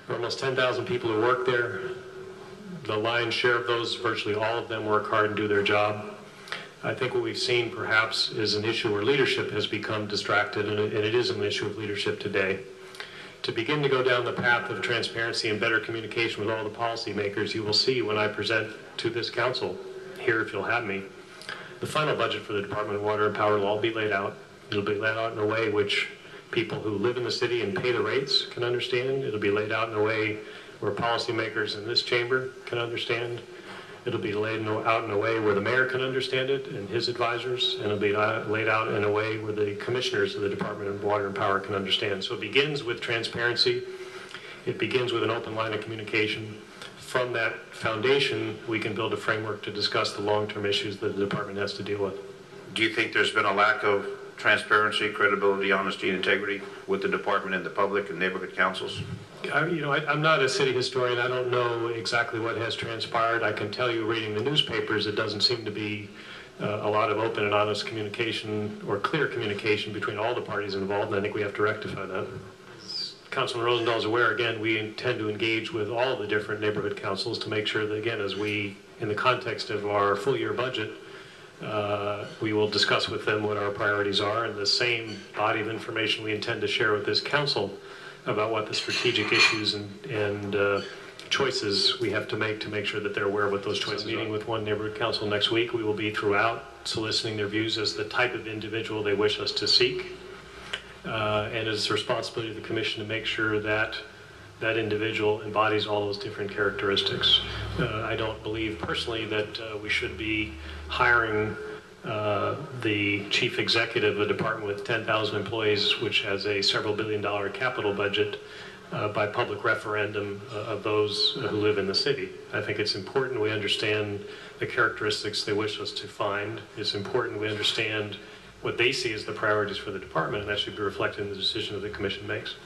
There are almost 10,000 people who work there. The lion's share of those, virtually all of them, work hard and do their job. I think what we've seen perhaps is an issue where leadership has become distracted, and it is an issue of leadership today. To begin to go down the path of transparency and better communication with all the policymakers, you will see when I present to this council, here if you'll have me, the final budget for the Department of Water and Power will all be laid out. It'll be laid out in a way which people who live in the city and pay the rates can understand. It'll be laid out in a way where policymakers in this chamber can understand. It'll be laid out in a way where the mayor can understand it and his advisors, and it'll be laid out in a way where the commissioners of the Department of Water and Power can understand. So it begins with transparency. It begins with an open line of communication. From that foundation, we can build a framework to discuss the long-term issues that the department has to deal with. Do you think there's been a lack of transparency, credibility, honesty, and integrity with the department and the public and neighborhood councils? I'm not a city historian. I don't know exactly what has transpired. I can tell you, reading the newspapers, it doesn't seem to be a lot of open and honest communication or clear communication between all the parties involved, and I think we have to rectify that. As Councilman Rosendahl is aware, again, we intend to engage with all the different neighborhood councils to make sure that, again, as we, in the context of our full year budget, we will discuss with them what our priorities are, and the same body of information we intend to share with this council about what the strategic issues and choices we have to make sure that they're aware of what those choices are. Meeting with one neighborhood council next week, we will be throughout soliciting their views as the type of individual they wish us to seek. And it's the responsibility of the commission to make sure that that individual embodies all those different characteristics. I don't believe personally that we should be hiring the chief executive of a department with 10,000 employees, which has a several billion-dollar capital budget, by public referendum of those who live in the city. I think it's important we understand the characteristics they wish us to find. It's important we understand what they see as the priorities for the department, and that should be reflected in the decision that the commission makes.